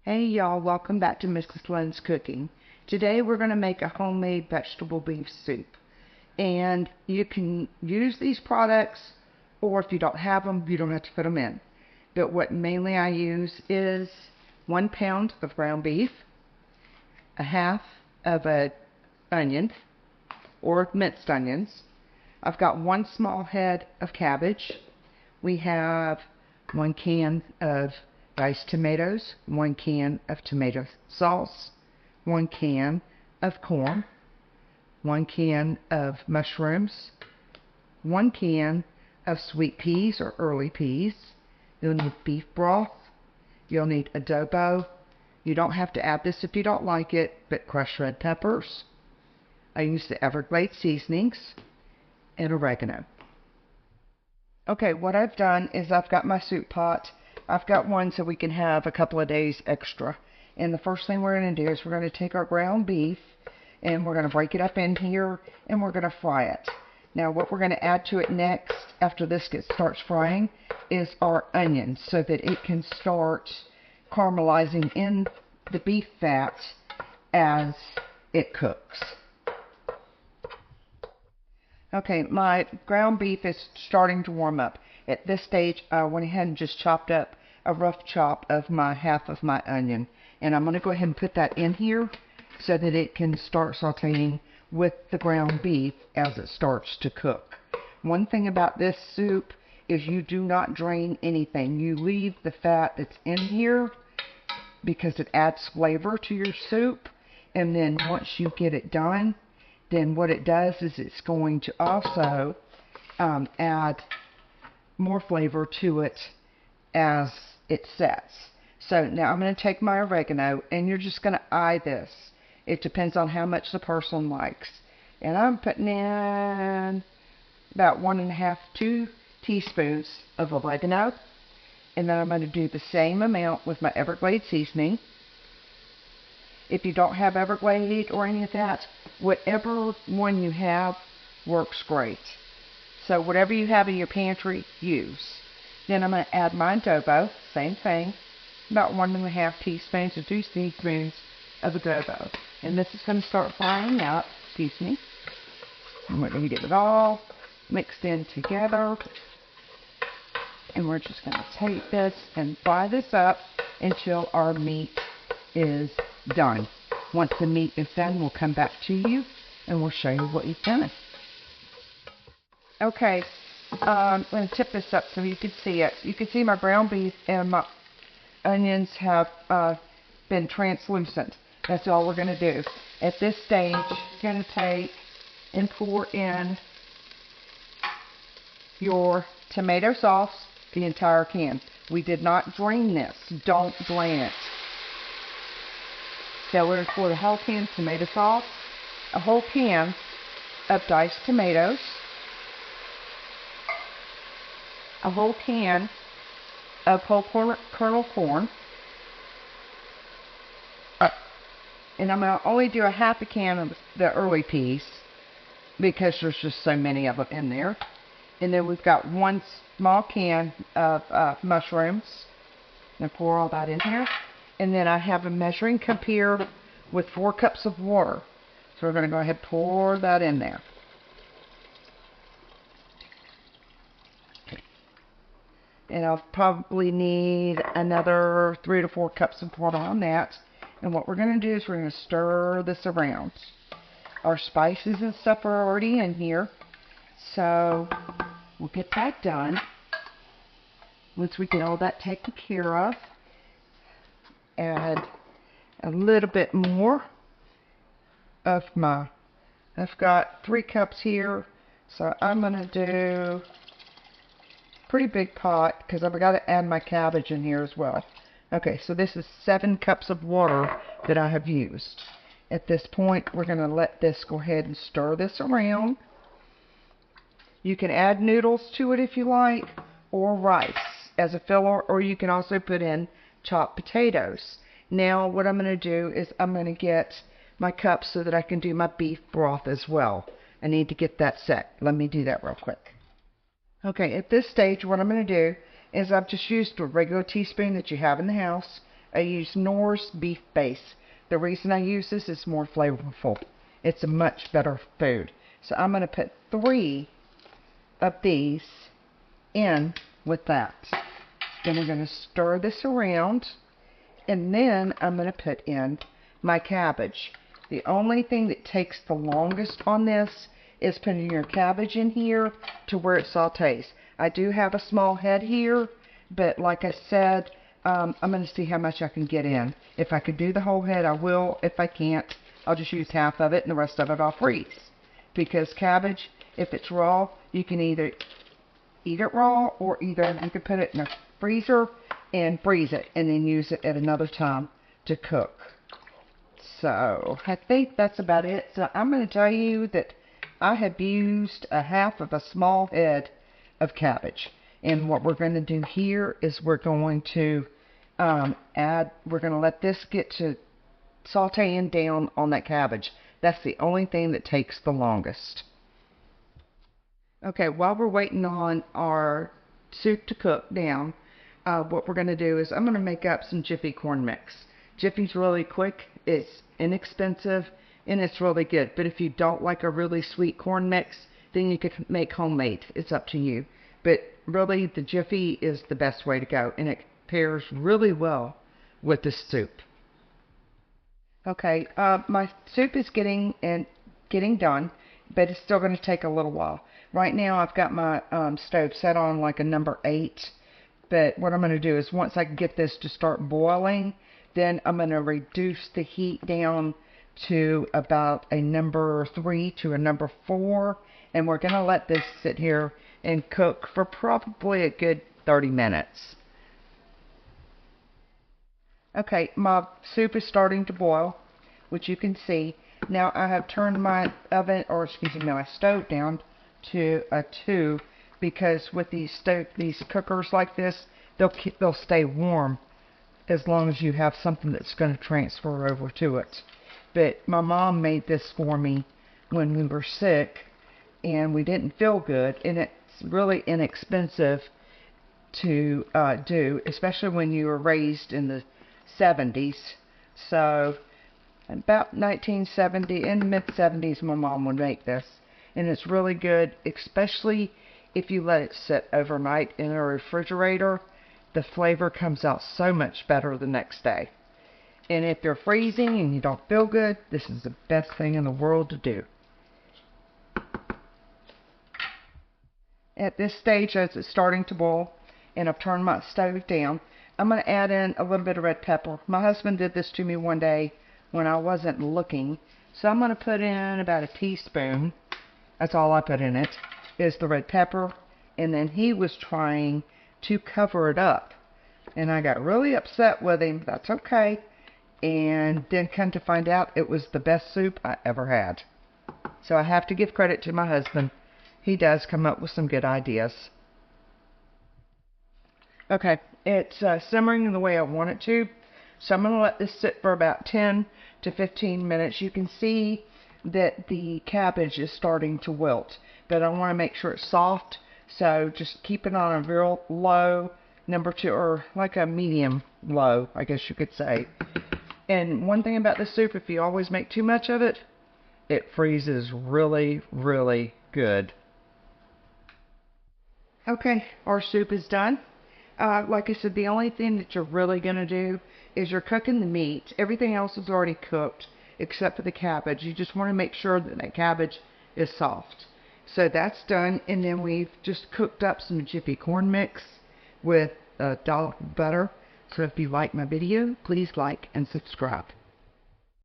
Hey y'all, welcome back to Mrs. Lynn's Cooking. Today we're going to make a homemade vegetable beef soup. And you can use these products, or if you don't have them, you don't have to put them in. But what mainly I use is 1 pound of ground beef, a half of an onion, or minced onions. I've got 1 small head of cabbage. We have 1 can of diced tomatoes, 1 can of tomato sauce, 1 can of corn, 1 can of mushrooms, 1 can of sweet peas or early peas. You'll need beef broth. You'll need adobo. You don't have to add this if you don't like it, but crushed red peppers. I use the Everglades seasonings and oregano. Okay, what I've done is I've got my soup pot. I've got one so we can have a couple of days extra. And the first thing we're going to do is we're going to take our ground beef and we're going to break it up in here and we're going to fry it. Now what we're going to add to it next after this starts frying is our onions so that it can start caramelizing in the beef fat as it cooks. Okay, my ground beef is starting to warm up. At this stage, I went ahead and just chopped up a rough chop of half of my onion. And I'm going to go ahead and put that in here so that it can start sauteing with the ground beef as it starts to cook. One thing about this soup is you do not drain anything. You leave the fat that's in here because it adds flavor to your soup. And then once you get it done, then what it does is it's going to also add more flavor to it as it sets. So now I'm going to take my oregano, and you're just going to eye this. It depends on how much the person likes. And I'm putting in about 1½ to 2 teaspoons of oregano. And then I'm going to do the same amount with my Everglades seasoning. If you don't have Everglades or any of that, whatever one you have works great. So whatever you have in your pantry, use. Then I'm going to add my adobo, same thing, about 1½ teaspoons to 2 teaspoons of adobo. And this is going to start frying up, excuse me. And we're going to get it all mixed in together. And we're just going to take this and fry this up until our meat is done. Once the meat is done, we'll come back to you and we'll show you what you've done. Okay, I'm going to tip this up so you can see it. You can see my ground beef and my onions have been translucent. That's all we're going to do. At this stage, you're going to take and pour in your tomato sauce, the entire can. We did not drain this. Don't drain it. So we're going to pour the whole can of tomato sauce, a whole can of diced tomatoes, a whole can of whole kernel corn, and I'm going to only do a half a can of the early peas because there's just so many of them in there. And then we've got 1 small can of mushrooms. I'm going to pour all that in here. And then I have a measuring cup here with 4 cups of water. So we're going to go ahead and pour that in there. And I'll probably need another 3 to 4 cups of water on that. And what we're going to do is we're going to stir this around. Our spices and stuff are already in here. So we'll get that done. Once we get all that taken care of, add a little bit more of I've got 3 cups here, so I'm going to do a pretty big pot because I've got to add my cabbage in here as well. Okay, so this is 7 cups of water that I have used. At this point, we're going to let this go ahead and stir this around. You can add noodles to it if you like, or rice as a filler, or you can also put in chopped potatoes. Now what I'm going to do is I'm going to get my cup so that I can do my beef broth as well. I need to get that set. Let me do that real quick. Okay, at this stage what I'm going to do is I've just used a regular teaspoon that you have in the house I use Nor's beef base. The reason I use this is more flavorful. It's a much better food. So I'm going to put 3 of these in with that. Then we're going to stir this around, and then I'm going to put in my cabbage. The only thing that takes the longest on this is putting your cabbage in here to where it sautés. I do have a small head here, but like I said, I'm going to see how much I can get in. If I could do the whole head, I will. If I can't, I'll just use half of it, and the rest of it I'll freeze. Because cabbage, if it's raw, you can either eat it raw, or either you can put it in a freezer and freeze it, and then use it at another time to cook. So I think that's about it. So I'm going to tell you that I have used a half of a small head of cabbage. And what we're going to do here is we're going to we're going to let this get to sauteing down on that cabbage. That's the only thing that takes the longest. Okay, while we're waiting on our soup to cook down, what we're going to do is I'm going to make up some Jiffy corn mix. Jiffy's really quick, it's inexpensive, and it's really good. But if you don't like a really sweet corn mix, then you could make homemade. It's up to you. But really, the Jiffy is the best way to go, and it pairs really well with the soup. Okay, my soup is getting done, but it's still going to take a little while. Right now, I've got my stove set on like a number 8. But what I'm going to do is once I get this to start boiling, then I'm going to reduce the heat down to about a number 3 to a number 4. And we're going to let this sit here and cook for probably a good 30 minutes. Okay, my soup is starting to boil, which you can see. Now I have turned my oven, or excuse me, my stove down to a 2, because with these cookers like this, they'll stay warm as long as you have something that's going to transfer over to it. But my mom made this for me when we were sick, and we didn't feel good, and it's really inexpensive to do, especially when you were raised in the 70s. So about 1970, in the mid-70s, my mom would make this, and it's really good, especially if you let it sit overnight in a refrigerator. The flavor comes out so much better the next day. And if you're freezing and you don't feel good, this is the best thing in the world to do. At this stage, as it's starting to boil, and I've turned my stove down, I'm going to add in a little bit of red pepper. My husband did this to me one day when I wasn't looking. So I'm going to put in about a teaspoon. That's all I put in it, is the red pepper. And then he was trying to cover it up, and I got really upset with him. That's okay. And then come to find out, it was the best soup I ever had. So I have to give credit to my husband. He does come up with some good ideas. Okay, it's simmering the way I want it to, so I'm going to let this sit for about 10 to 15 minutes. You can see that the cabbage is starting to wilt, but I want to make sure it's soft. So just keep it on a real low number 2, or like a medium low, I guess you could say. And one thing about the soup, if you always make too much of it, it freezes really, really good. Okay, our soup is done. Like I said, the only thing that you're really going to do is you're cooking the meat. Everything else is already cooked except for the cabbage. You just want to make sure that that cabbage is soft. So that's done, and then we've just cooked up some Jiffy corn mix with a dollop of butter. So if you like my video, please like and subscribe.